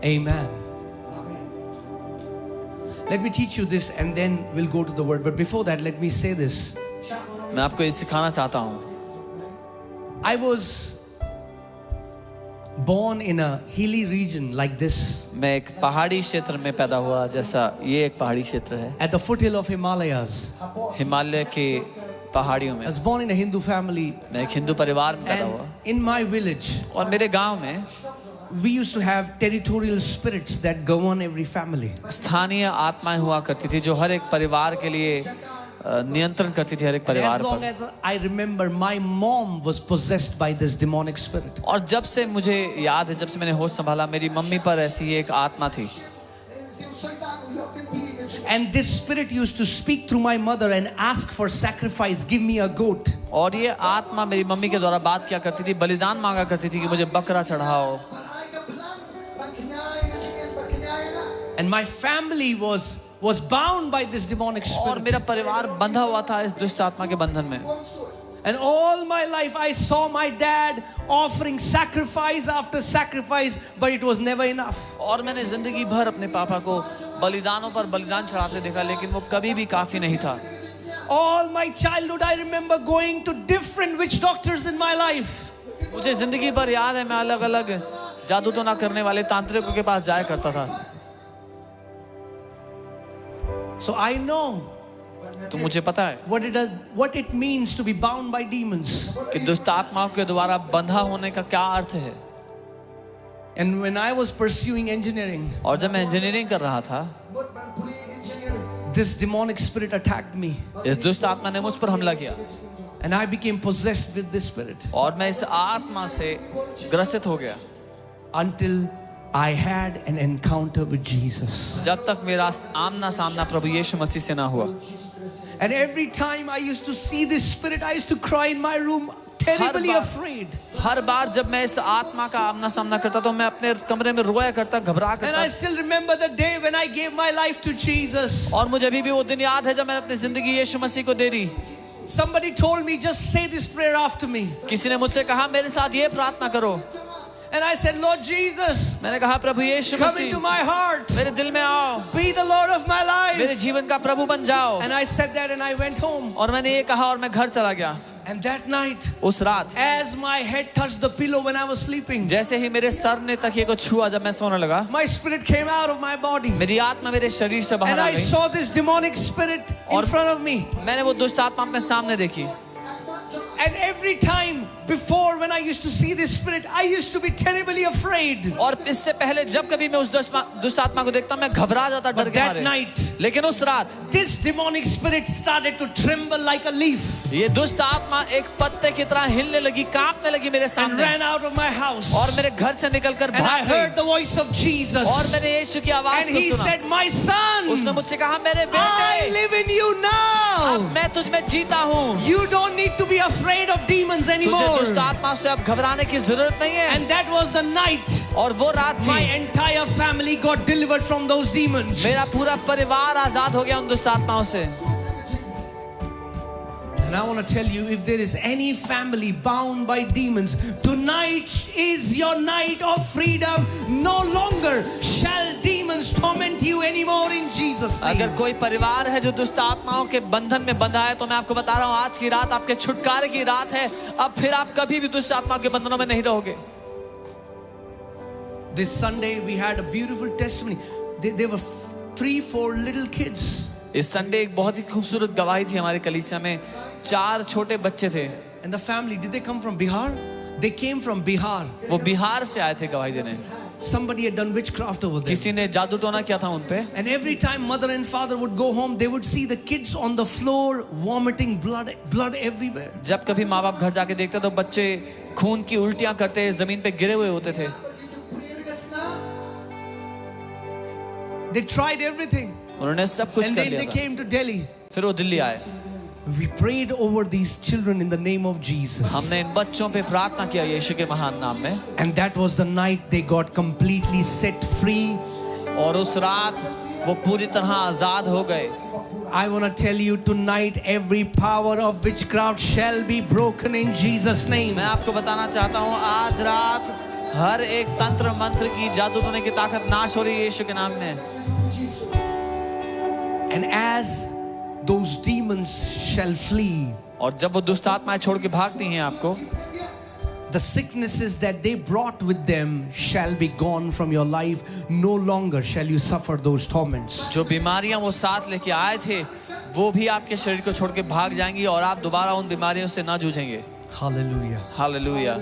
Amen. Let me teach you this and then we'll go to the word. But before that, let me say this. मैं आपको ये सिखाना चाहता हूँ. I was born in a hilly region like this. मैं एक पहाड़ी क्षेत्र में पैदा हुआ, जैसा ये एक पहाड़ी क्षेत्र है. At the foothill of Himalayas. Himalaya के पहाड़ियों में. I was born in a Hindu family. मैं एक हिंदू परिवार में पैदा हुआ. And in my village. और मेरे गांव में we used to have territorial spirits that govern every family. स्थानीय आत्माएं हुआ करती थी जो हर एक परिवार के लिए नियंत्रण करती थी, हर एक परिवार पर. As long as I remember, my mom was possessed by this demonic spirit. और जब से मुझे याद है, जब से मैंने होश संभाला, मेरी मम्मी पर ऐसी एक आत्मा थी. And this spirit used to speak through my mother and ask for sacrifice. Give me a goat. और ये आत्मा मेरी मम्मी के द्वारा बात किया करती थी, बलिदान मांगा करती थी कि मुझे बकरा चढ़ाओ. And my family was bound by this demonic spirit. और मेरा परिवार बंधा हुआ था इस दुष्ट आत्मा के बंधन में. And all my life I saw my dad offering sacrifice after sacrifice, but it was never enough. और मैंने जिंदगी भर अपने पापा को बलिदानों पर बलिदान चढ़ाते देखा, लेकिन वो कभी भी काफी नहीं था. All my childhood I remember going to different witch doctors in my life. मुझे जिंदगी भर याद है, मैं अलग अलग जादू टोना करने वाले तांत्रिकों के पास जाया करता था. So I know. तो मुझे पता है what it means to be bound by demons. कि दुष्ट आत्माओं के द्वारा बंधा होने का क्या अर्थ है. And when I was pursuing engineering, और जब मैं इंजीनियरिंग कर रहा था, this demonic spirit attacked me. इस दुष्ट आत्मा ने मुझ पर हमला किया. And I became possessed with this spirit. और मैं इस आत्मा से ग्रसित हो गया. Until I had an encounter with Jesus. जब तक मेरा आमना सामना प्रभु यीशु मसीह से ना हुआ. And every time I used to see this spirit, I used to cry in my room, terribly afraid. हर बार जब मैं इस आत्मा का आमना सामना करता तो मैं अपने कमरे में रोया करता, घबरा करता. And I still remember the day when I gave my life to Jesus. और मुझे अभी भी वो दिन याद है जब मैंने अपनी जिंदगी यीशु मसीह को दे दी. Somebody told me, just say this prayer after me. किसी ने मुझसे कहा मेरे साथ ये प्रार्थना करो. And I said, Lord Jesus, मैंने कहा प्रभु यीशु come Masih, into my heart. मेरे दिल में आओ. Be the Lord of my life. मेरे जीवन का प्रभु बन जाओ. And I said that and I went home. और मैंने ये कहा और मैं घर चला गया. And that night, उस रात, as my head touched the pillow when I was sleeping, जैसे ही मेरे सर ने तकिए को छुआ जब मैं सोने लगा, my spirit came out of my body. मेरी आत्मा मेरे शरीर से बाहर And आ I गई. saw this demonic spirit in front of me. मैंने वो दुष्ट आत्मा अपने सामने देखी. And every time before when I used to see this spirit, I used to be terribly afraid. और इससे पहले जब कभी मैं उस दुष्ट आत्मा को देखता मैं घबरा जाता डर But के that मारे. night, लेकिन उस रात this demonic spirit started to tremble like a leaf ये दुष्ट आत्मा एक पत्ते की तरह हिलने लगी, कांपने लगी मेरे and सामने. ran out of my house. और मेरे घर से निकलकर And I भाग heard गई. the voice of Jesus. और मैंने यीशु की आवाज And को he सुना. said, my son, उसने मुझसे कहा मेरे I बेटे, live in you अब now. मैं तुझ में जीता हूँ. You don't need to be afraid of demons तुझे anymore. दुष्ट आत्मा से अब घबराने की जरूरत नहीं है. And that was the night और वो रात my थी entire family got delivered from those demons. मेरा पूरा परिवार आजाद हो गया उन दुष्ट आत्माओं से. And I want to tell you, if there is any family bound by demons, tonight is your night of freedom. No longer shall demons torment you anymore in Jesus' name. अगर कोई परिवार है जो दुष्ट आत्माओं के बंधन में बंधा है तो मैं आपको बता रहा हूँ आज की रात आपके छुटकारे की रात है. अब फिर आप कभी भी दुष्ट आत्माओं के बंधनों में नहीं रहोगे. This Sunday we had a beautiful testimony. There were 3-4 little kids. इस संडे एक बहुत ही खूबसूरत गवाही थी हमारी कलीसिया में. 4 छोटे बच्चे थे. And the family, did they come from Bihar? They came from Bihar. वो बिहार से आए थे गवाही देने. Somebody had done witchcraft over there. किसी ने जादू टोना किया था उन पे. And every time mother and father would go home, they would see the kids on the floor vomiting blood everywhere. जब कभी माँ बाप घर जाके देखते तो बच्चे खून की उल्टियां करते जमीन पे गिरे हुए होते थे. They tried everything. उन्होंने सब कुछ And कर then लिया they था. came to Delhi. फिर वो दिल्ली आए. We prayed over these children in the name of Jesus. हमने इन बच्चों पे प्रार्थना किया यीशु के महान नाम में. And that was the night they got completely set free. और उस रात वो पूरी तरह आजाद हो गए. I want to tell you tonight, every power of witchcraft shall be broken in Jesus' name. मैं आपको बताना चाहता हूँ आज रात हर एक तंत्र मंत्र की, जादू टोने की ताकत नाश हो रही है यीशु के नाम में। And as those demons shall flee, और जब वो दुष्ट आत्माएं छोड़ के भागती हैं आपको, the sicknesses that they brought with them shall be gone from your life. No longer shall you suffer those torments. जो बीमारियां वो साथ लेके आए थे वो भी आपके शरीर को छोड़ के भाग जाएंगी और आप दोबारा उन बीमारियों से ना जूझेंगे। Hallelujah. हालेलुया।